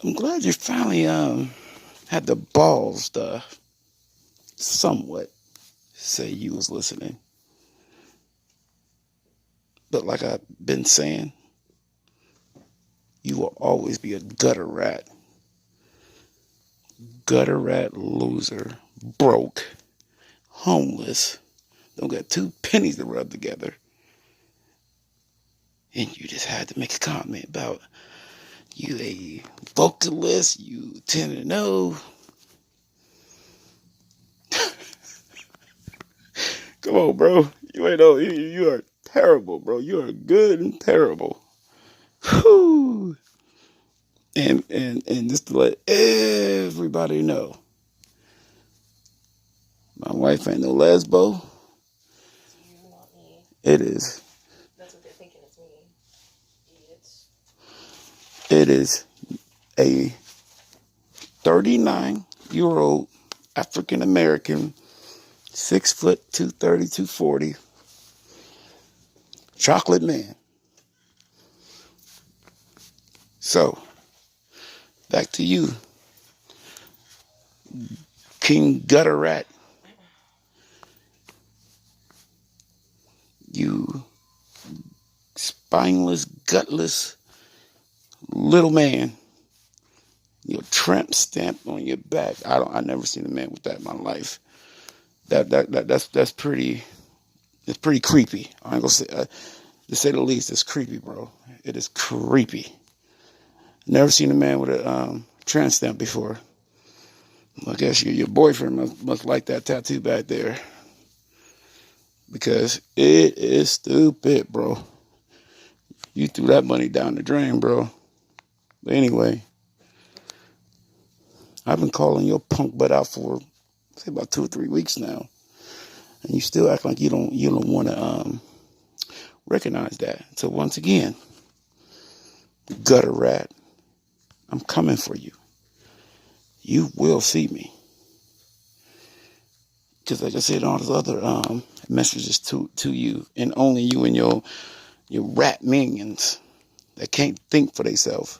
I'm glad you finally had the balls to somewhat say you was listening. But like I've been saying, you will always be a gutter rat loser, broke, homeless, don't got two pennies to rub together. And you just had to make a comment about you a vocalist, you 10-0. Come on, bro. You ain't know you are terrible, bro. You are good and terrible. Whew. And just to let everybody know, my wife ain't no lesbo. It's you, not me. It is. That's what they're thinking. It's me. Idiots. It is a 39-year-old African American, 6 foot 230, 240, chocolate man. So back to you, King Gutter Rat. You spineless, gutless little man. Your tramp stamp on your back. I never seen a man with that in my life. That's pretty. It's pretty creepy. I ain't gonna say, to say the least. It's creepy, bro. It is creepy. Never seen a man with a tramp stamp before. I guess your boyfriend must like that tattoo back there, because it is stupid, bro. You threw that money down the drain, bro. But anyway, I've been calling your punk butt out for say about 2 or 3 weeks now, and you still act like you don't want to recognize that. So once again, gutter rat, I'm coming for you. You will see me, because like I said, all those other messages to you, and only you and your rat minions that can't think for themselves.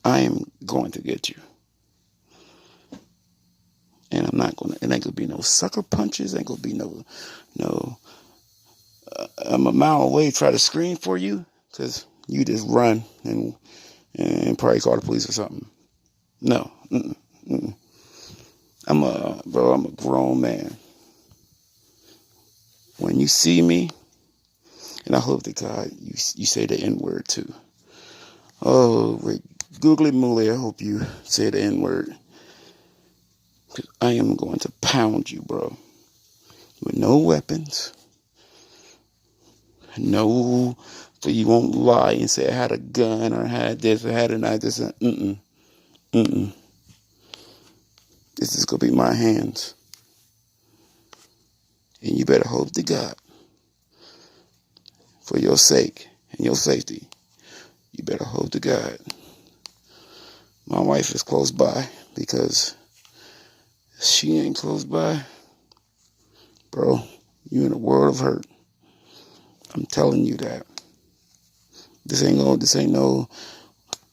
I am going to get you. And I'm not gonna. It ain't gonna be no sucker punches. Ain't gonna be no. I'm a mile away. Try to scream for you, because you just run and probably call the police or something. No, I'm a grown man. When you see me, and I hope to God you say the N word too. Oh, wait, googly moogly, I hope you say the N word. I am going to pound you, bro, with no weapons. No, so you won't lie and say I had a gun or I had this or I had a knife. This, mm-mm. This is gonna be my hands, and you better hope to God, for your sake and your safety, you better hope to God my wife is close by, because if she ain't close by, bro, you in a world of hurt. I'm telling you that. This ain't no.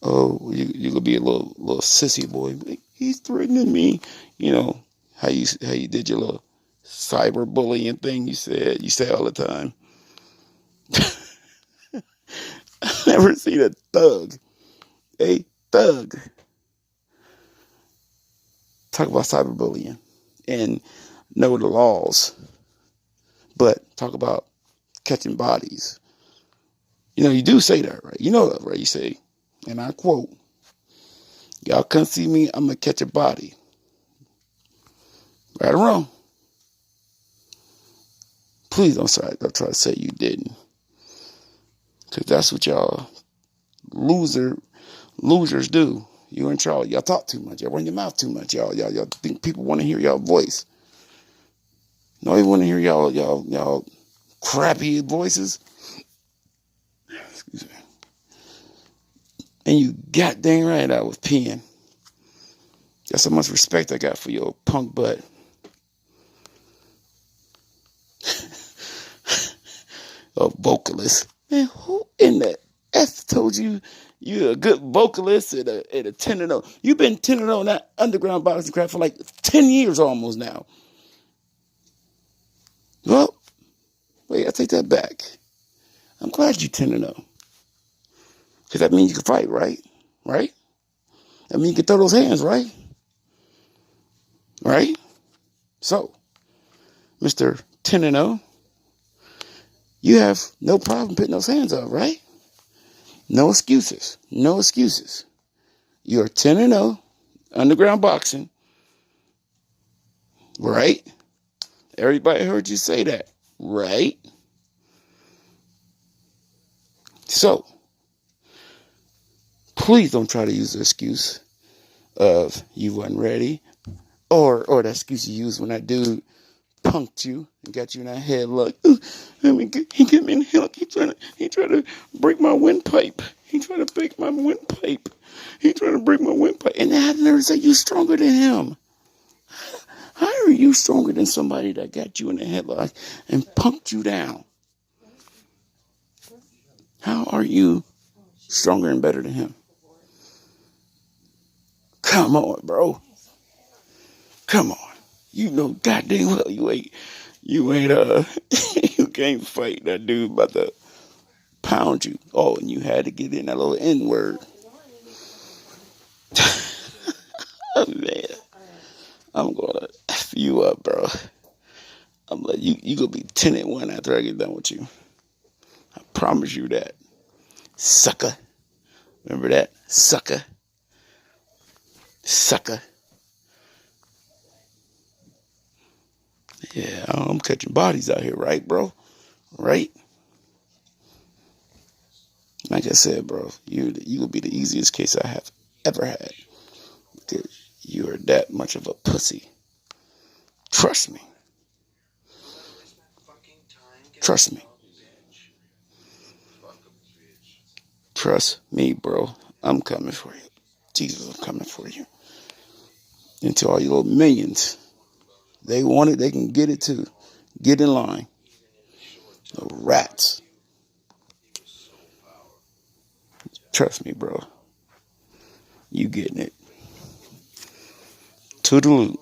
Oh, you gonna be a little sissy boy. He's threatening me. You know how you did your little cyberbullying thing. You say all the time. I never seen a thug talk about cyberbullying and know the laws, but talk about catching bodies. You know, you do say that, right? You know that, right? You say, and I quote, "Y'all come see me, I'm gonna catch a body." Right or wrong? Please don't try to say you didn't, because that's what y'all losers do. You and Charlie, y'all talk too much. Y'all run your mouth too much. Y'all think people want to hear y'all voice. No, they want to hear y'all crappy voices. Excuse me. And you got dang right I was peeing. That's how much respect I got for your punk butt. A vocalist. Man, who in that F told you you're a good vocalist and a 10-0. You've been 10-0 in that underground boxing crap for like 10 years almost now. Well, wait, I take that back. I'm glad you're 10-0. Because that means you can fight, right? Right? That means you can throw those hands, right? Right? So, Mr. 10-0, you have no problem putting those hands up, right? No excuses. No excuses. You're 10-0, underground boxing, right? Everybody heard you say that, right? So, please don't try to use the excuse of you wasn't ready, or the excuse you used when that dude punked you and got you in that headlock. He get me in the headlock. He trying to break my windpipe. He trying to break my windpipe. He trying to break my windpipe. And I never said you stronger than him. How are you stronger than somebody that got you in the headlock and punked you down? How are you stronger and better than him? Come on, bro. Come on. You know goddamn well you ain't you can't fight that dude about to pound you. Oh, and you had to get in that little N-word. Oh, man. I'm gonna F you up, bro. I'm like, you gonna be 10-1 after I get done with you. I promise you that. Sucker. Remember that? Sucker. Sucker. Yeah, I'm catching bodies out here, right, bro? Right? Like I said, bro, you will be the easiest case I have ever had. You are that much of a pussy. Trust me. Trust me. Trust me, bro. I'm coming for you. Jesus, I'm coming for you. And to all you little minions, they want it, they can get it too. Get in line. The rats. Trust me, bro. You getting it. Toodaloo.